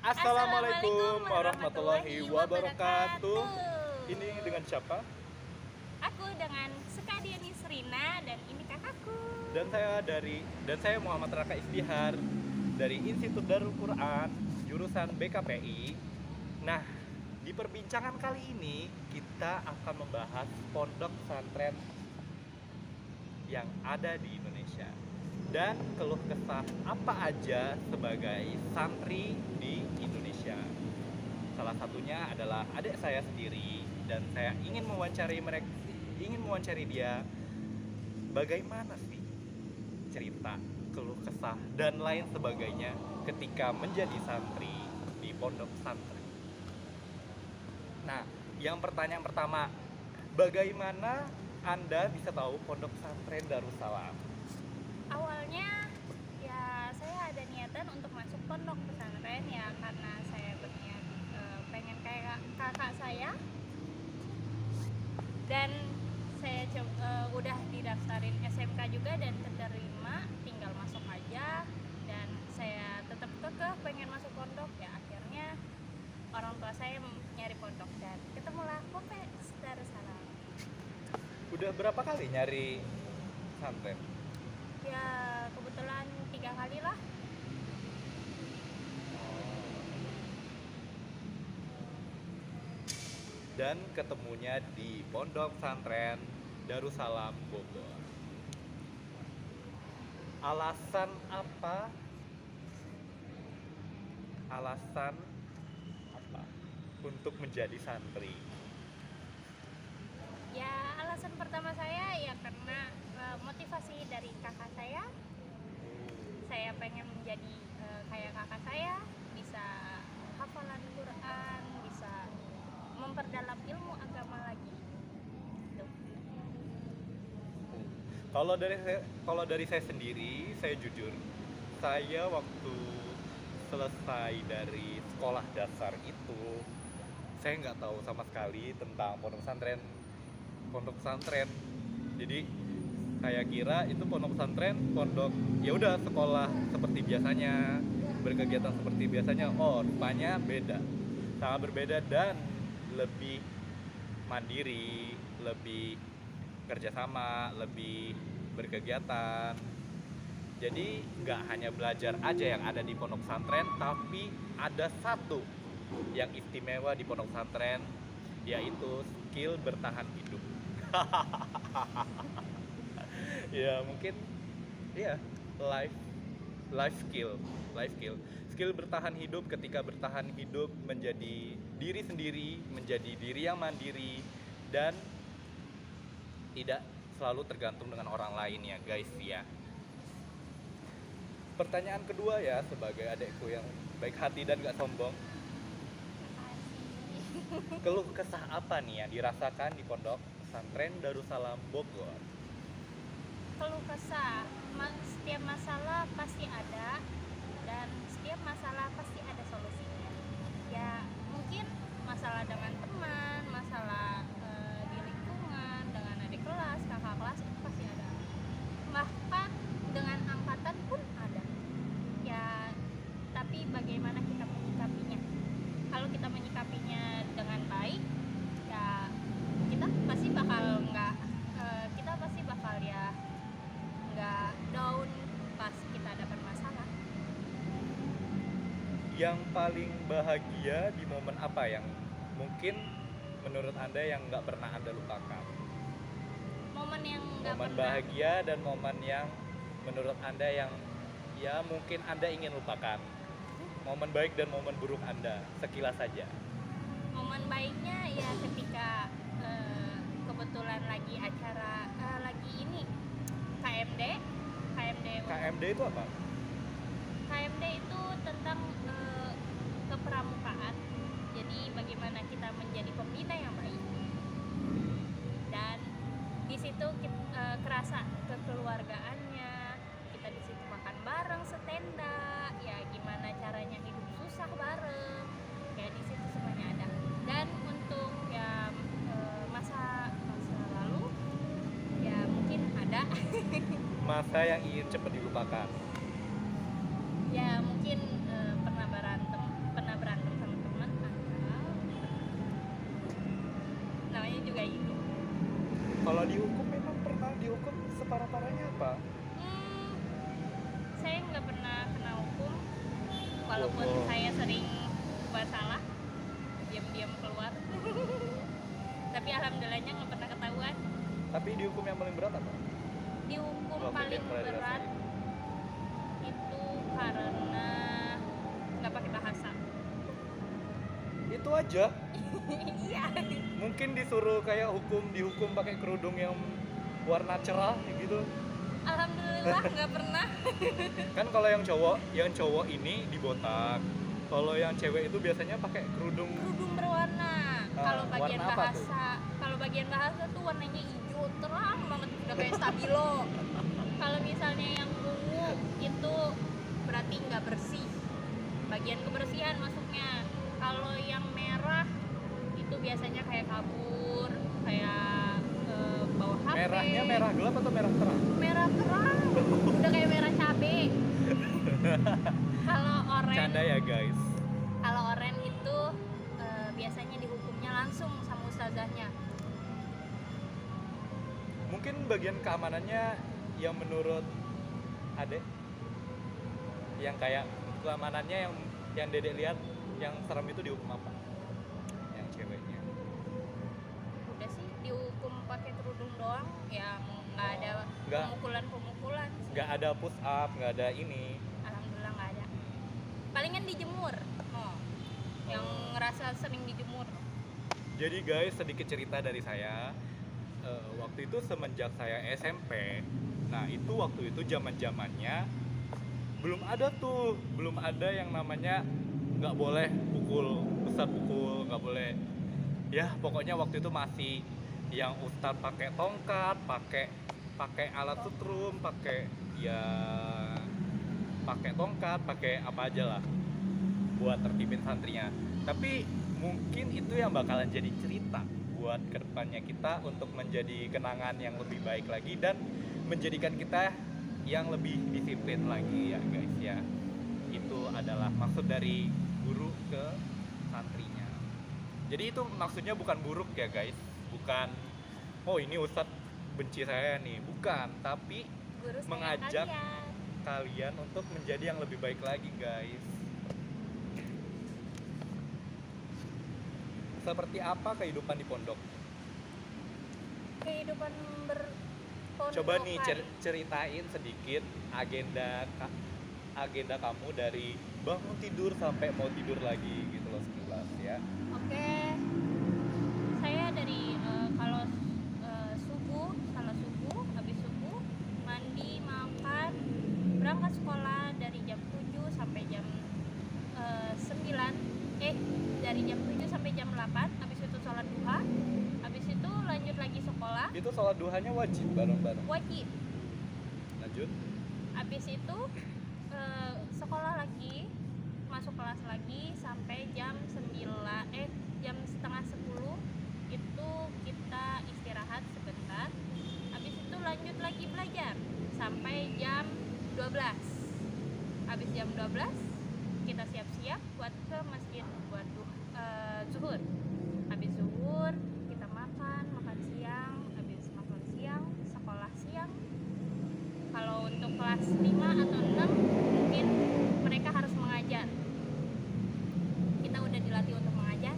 Assalamualaikum warahmatullahi wabarakatuh. Ini dengan siapa? Aku dengan Sekadiani Serina dan ini kakakku. Dan saya Muhammad Raka Istihar dari Institut Darul Quran jurusan BKPI. Nah, di perbincangan kali ini kita akan membahas pondok pesantren yang ada di Indonesia dan keluh kesah apa aja sebagai santri di Indonesia. Salah satunya adalah adik saya sendiri dan saya ingin mewawancari dia bagaimana sih cerita, keluh kesah dan lain sebagainya ketika menjadi santri di pondok pesantren. Nah, pertanyaan pertama, bagaimana Anda bisa tahu pondok pesantren Darussalam? Awalnya ya saya ada niatan untuk masuk pondok pesantren ya karena saya berniat pengen kayak kakak saya. Dan saya udah didaftarin SMK juga dan keterima, tinggal masuk aja. Dan saya tetap kekeh pengen masuk pondok ya, akhirnya orang tua saya nyari pondok dan ketemulah Ponpes Darussalam. Udah berapa kali nyari pesantren? Ya kebetulan 3 kali lah. Dan ketemunya di pondok pesantren Darussalam Bogor. Alasan apa untuk menjadi santri? Ya alasan pertama saya ya karena motivasi dari kakak saya. Saya pengen menjadi kayak kakak saya, bisa hafalan Quran, bisa memperdalam ilmu agama lagi. Tuh. Kalau dari saya sendiri, saya jujur, saya waktu selesai dari sekolah dasar itu, saya nggak tahu sama sekali tentang pondok pesantren. Jadi saya kira itu pondok pesantren, ya udah sekolah seperti biasanya, berkegiatan seperti biasanya. Oh, rupanya beda, sangat berbeda dan lebih mandiri, lebih kerjasama, lebih berkegiatan. Jadi nggak hanya belajar aja yang ada di pondok pesantren, tapi ada satu yang istimewa di pondok pesantren, yaitu skill bertahan hidup. Ya mungkin ya life skill bertahan hidup. Ketika bertahan hidup menjadi diri sendiri, menjadi diri yang mandiri dan tidak selalu tergantung dengan orang lain ya guys ya. Pertanyaan kedua ya, sebagai adekku yang baik hati dan gak sombong, keluh kesah apa nih yang dirasakan di pondok pesantren Darussalam Bogor? Keluh kesah, setiap masalah pasti ada dan setiap masalah pasti ada solusinya. Ya mungkin masalah dengan teman, masalah di lingkungan, dengan adik kelas, kakak kelas itu pasti ada. Bahkan dengan angkatan pun ada. Ya tapi bagaimana kita menyikapinya? Kalau kita menyikapinya dengan baik, ya kita pasti bakal nggak down pas kita dapat masalah. Yang paling bahagia di momen apa yang mungkin menurut Anda yang nggak pernah Anda lupakan? Momen yang nggak Momen pernah bahagia dan momen yang menurut Anda yang ya mungkin Anda ingin lupakan. Momen baik dan momen buruk Anda, sekilas saja. Momen baiknya ya ketika kebetulan lagi acara KMD itu apa? KMD itu tentang kepramukaan. Jadi bagaimana kita menjadi pembina yang baik. Dan di situ kerasa kekeluargaannya. Kita di situ makan bareng setenda, ya gimana caranya hidup susah bareng. Ya di situ semuanya ada. Dan untuk ya masa lalu ya mungkin ada. Masa yang ingin cepat dilupakan. Ya mungkin pernah berantem Kalau dihukum memang pernah dihukum separah-parahnya apa? Hmm, saya nggak pernah kena hukum, walaupun Oh. saya sering buat salah, diam-diam keluar. Tapi alhamdulillahnya nggak pernah ketahuan. Tapi dihukum yang paling berat apa? Dihukum Waktu paling yang pernah berat dirasain. itu karena nggak pakai bahasa. Itu aja. Iya. Mungkin disuruh kayak dihukum pakai kerudung yang warna cerah gitu. Alhamdulillah nggak pernah. Kan kalau yang cowok ini dibotak. Kalau yang cewek itu biasanya pakai kerudung. Kerudung berwarna. Kalau bagian warna apa tuh? kalau bagian bahasa tuh warnanya hijau terang banget, udah kayak stabilo. Kalau misalnya yang ungu itu berarti nggak bersih. Bagian kebersihan masuknya. Kalau yang merah itu biasanya kayak kabur, kayak bawa HP. Merahnya merah gelap atau merah terang? Merah terang, udah kayak merah cabe. Kalau oranye, Canda ya guys. kalau oranye itu biasanya dihukumnya langsung sama ustazahnya. Mungkin bagian keamanannya yang menurut Ade, yang kayak keamanannya yang Dedek lihat yang serem itu dihukum apa? Yang ceweknya. Udah sih dihukum pakai kerudung doang, ya nggak ada Nggak. pemukulan sih. Nggak ada push up, nggak ada ini. Alhamdulillah nggak ada. Palingan dijemur, yang ngerasa sering dijemur. Jadi guys, sedikit cerita dari saya. Waktu itu semenjak saya SMP, nah itu waktu itu zaman-zamannya belum ada yang namanya nggak boleh pukul, ustadz pukul, nggak boleh. Ya pokoknya waktu itu masih yang ustadz pakai tongkat, pakai alat setrum, pakai tongkat, pakai apa aja lah buat tertibin santrinya. Tapi mungkin itu yang bakalan jadi cerita buat kedepannya kita untuk menjadi kenangan yang lebih baik lagi dan menjadikan kita yang lebih disiplin lagi ya guys ya. Itu adalah maksud dari guru ke santrinya. Jadi itu maksudnya bukan buruk ya guys, bukan oh ini ustadz benci saya nih, bukan, tapi Guru sayang mengajak kalian. kalian untuk menjadi yang lebih baik lagi guys. Seperti apa kehidupan di pondok? Kehidupan berpondok. Coba nih ceritain sedikit agenda kamu dari bangun tidur sampai mau tidur lagi gitu loh sekilas ya. Oke, saya dari kalau salat subuh, habis subuh, mandi, makan, berangkat sekolah dari jam 7 sampai jam 9. Dari jam 7 sampai jam 8, habis itu sholat duha, habis itu lanjut lagi sekolah. Itu sholat duhanya wajib bareng-bareng. Wajib. Lanjut. Habis itu sekolah lagi, masuk kelas lagi sampai jam 9, jam setengah 10 itu kita istirahat sebentar. Habis itu lanjut lagi belajar sampai jam 12. Habis jam 12 kita siap-siap buat ke masjid buat zuhur. Habis zuhur kita makan siang. Habis makan siang sekolah siang. Kalau untuk kelas 5 atau 6 mungkin mereka harus mengajar. Kita udah dilatih untuk mengajar.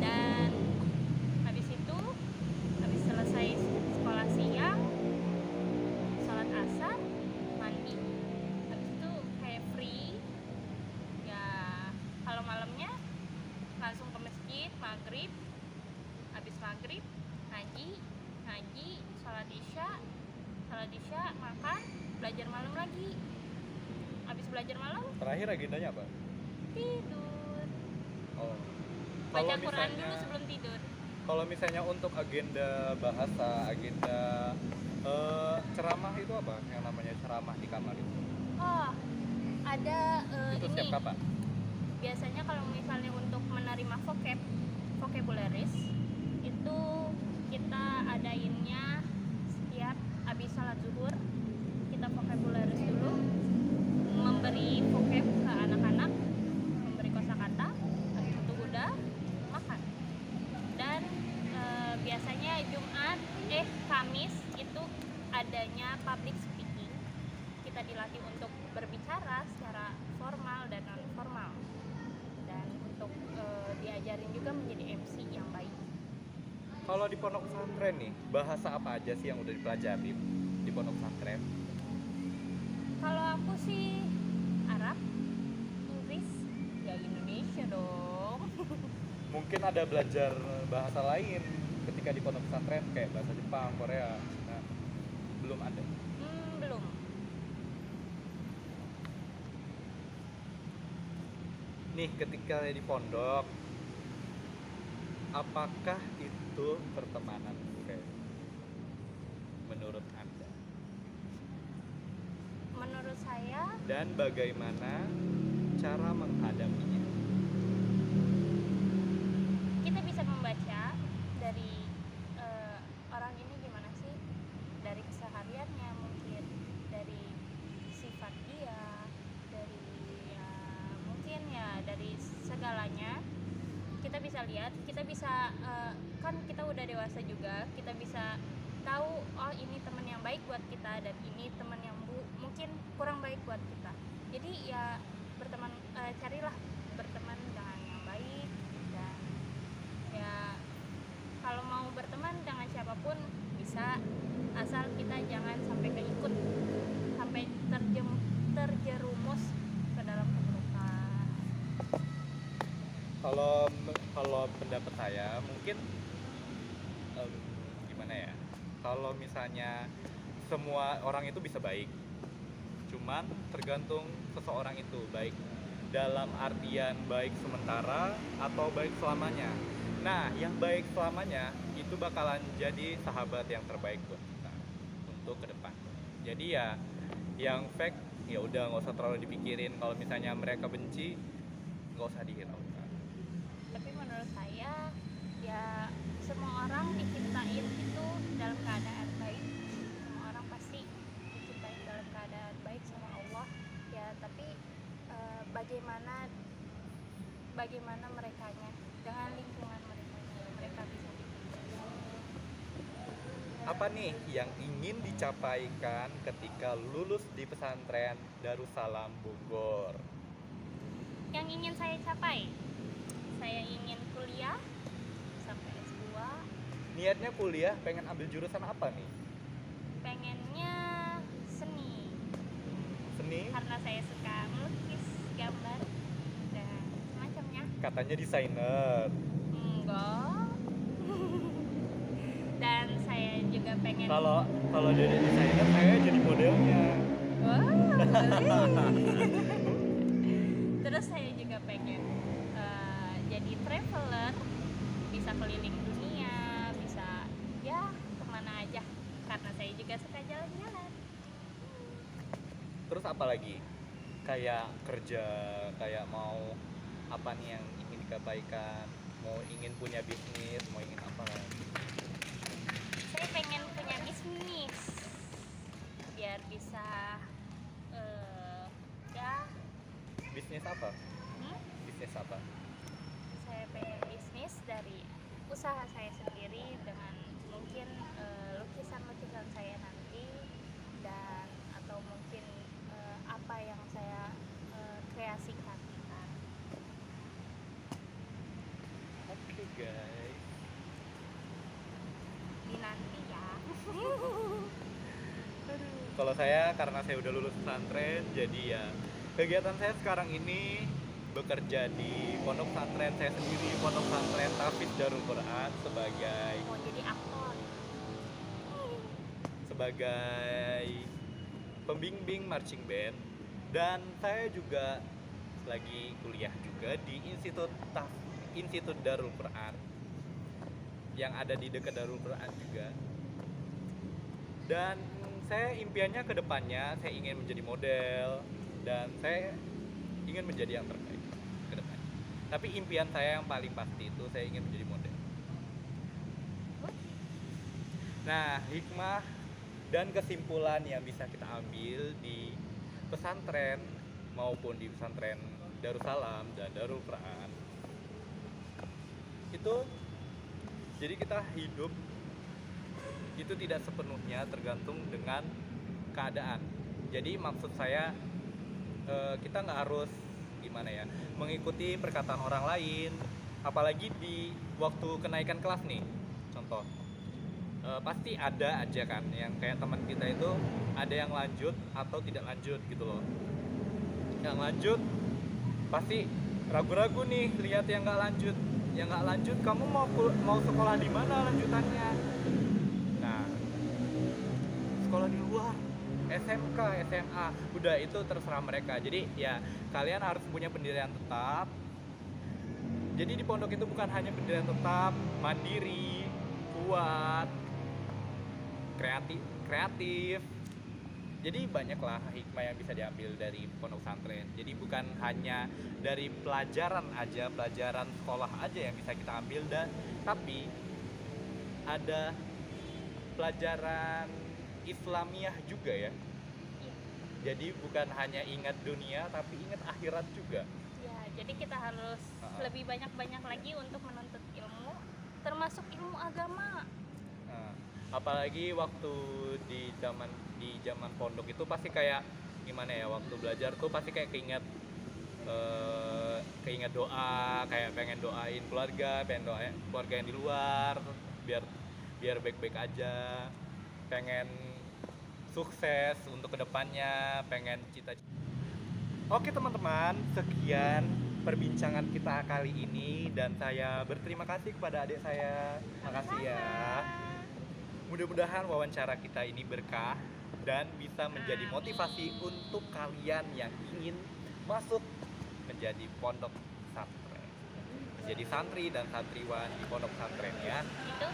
Dan habis itu, habis selesai sekolah siang, sholat asar, mandi. Habis itu kayak free. Ya, kalau malamnya langsung ke masjid, maghrib. Habis maghrib, ngaji, sholat isya, makan, belajar malam lagi. Habis belajar malam, Terakhir agendanya apa? tidur. Oh. Baca Quran dulu sebelum tidur. Kalau misalnya untuk agenda bahasa, agenda ceramah itu apa? Yang namanya ceramah di kamar itu? Oh, ada Itu ini. setiap kapan? Biasanya kalau misalnya untuk menerima vocabularies itu kita adainnya setiap habis salat zuhur. Kita vocabularies dulu, memberi vocab ke anak-anak, memberi kosakata, habis itu udah makan. Dan biasanya Jumat secara formal dan non formal, dan untuk diajarin juga menjadi MC yang baik. Kalau di pondok pesantren nih, bahasa apa aja sih yang udah dipelajari di pondok pesantren? Kalau aku sih Arab, Inggris, ya Indonesia dong. Mungkin ada belajar bahasa lain ketika di pondok pesantren kayak bahasa Jepang, Korea. Nah, belum ada. Belum. Nih, ketika di pondok, apakah itu pertemanan? Oke. Menurut Anda? Menurut saya Dan bagaimana cara menghadapinya? kita bisa membaca dari orang ini gimana sih, dari kesehariannya, mungkin dari sifat dia, dari mungkin ya dari segalanya kita bisa lihat, kita bisa kan kita udah dewasa juga, kita bisa tahu oh ini teman yang baik buat kita dan ini teman yang mungkin kurang baik buat kita. Jadi ya berteman, carilah berteman dengan yang baik, dan ya kalau mau berteman dengan siapapun bisa, asal kita jangan sampai keikut, sampai terjerumus ke dalam keburukan. Kalau pendapat saya mungkin gimana ya? Kalau misalnya semua orang itu bisa baik, cuman tergantung seseorang itu baik dalam artian baik sementara atau baik selamanya. Nah, yang baik selamanya itu bakalan jadi sahabat yang terbaik buat kita untuk ke depan. Jadi ya yang fake ya udah nggak usah terlalu dipikirin. Kalau misalnya mereka benci, nggak usah dihiraukan. Tapi menurut saya ya semua orang diciptain itu dalam keadaan baik, semua orang pasti diciptain dalam keadaan baik sama Allah ya. Tapi bagaimana merekanya, dengan lingkungan mereka bisa Apa nih yang ingin dicapaikan ketika lulus di pesantren Darussalam Bogor? yang ingin saya capai. Saya ingin kuliah sampai S2. Niatnya kuliah pengen ambil jurusan apa nih? Pengennya seni, Seni? karena saya suka melukis, gambar, dan semacamnya. Katanya desainer. Enggak. Dan saya juga pengen. Kalau jadi desainer saya jadi modelnya. Wah, boleh. Terus saya juga pengen jadi traveler, bisa keliling dunia, bisa ya kemana aja, karena saya juga suka jalan-jalan. Terus apa lagi? Kayak kerja, kayak mau apa nih yang ingin dicapaikan? Mau ingin punya bisnis, mau ingin apa lagi? Saya pengen punya bisnis biar bisa ya. Bisnis apa? Bisnis apa? Saya pengen bisnis dari usaha saya sendiri, dengan mungkin lukisan-lukisan saya nanti, dan atau mungkin apa yang saya kreasikan. Oke guys. Dinanti ya. Kalau saya karena saya udah lulus pesantren, jadi ya kegiatan saya sekarang ini bekerja di pondok pesantren saya sendiri, pondok pesantren Tahfidz Darul Quran Mau jadi aktor. sebagai pembimbing marching band, dan saya juga lagi kuliah juga di Institut Darul Quran yang ada di dekat Darul Quran juga. Dan saya impiannya ke depannya saya ingin menjadi model, dan saya ingin menjadi yang terbaik ke depannya. Tapi impian saya yang paling pasti itu saya ingin menjadi model. Nah, hikmah dan kesimpulan yang bisa kita ambil di pesantren maupun di pesantren Darussalam dan Darul Quran itu, jadi kita hidup itu tidak sepenuhnya tergantung dengan keadaan. Jadi maksud saya kita nggak harus gimana ya, mengikuti perkataan orang lain, apalagi di waktu kenaikan kelas nih. Contoh, pasti ada aja kan yang kayak teman kita itu ada yang lanjut atau tidak lanjut gitu loh. Yang lanjut pasti ragu-ragu nih lihat yang nggak lanjut. Yang nggak lanjut, kamu mau sekolah di mana lanjutannya? Nah, sekolah di luar, SMK, SMA, udah itu terserah mereka. Jadi ya kalian harus punya pendirian tetap. Jadi di pondok itu bukan hanya pendirian tetap, mandiri, kuat, kreatif. Jadi banyaklah hikmah yang bisa diambil dari pondok pesantren. Jadi bukan hanya dari pelajaran aja, pelajaran sekolah aja yang bisa kita ambil, tapi ada pelajaran Islamiah juga ya. Jadi bukan hanya ingat dunia tapi ingat akhirat juga. Ya, jadi kita harus lebih banyak lagi untuk menuntut ilmu, termasuk ilmu agama. Nah, apalagi waktu di zaman pondok itu pasti kayak gimana ya, waktu belajar tuh pasti kayak keinget doa, kayak pengen doain keluarga, pengen doain keluarga yang di luar biar baik-baik aja, pengen sukses untuk kedepannya, pengen cita-cita. Oke teman-teman, sekian perbincangan kita kali ini dan saya berterima kasih kepada adik saya. Makasih ya. Mudah-mudahan wawancara kita ini berkah dan bisa menjadi motivasi untuk kalian yang ingin masuk menjadi pondok pesantren, menjadi santri dan santriwan di pondok pesantren ya. Itu.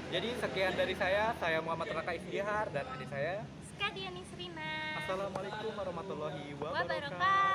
Jadi sekian dari saya Muhammad Raka Iftihar dan adik saya Skadiani Srina. Assalamualaikum warahmatullahi wabarakatuh. Wabarakatuh.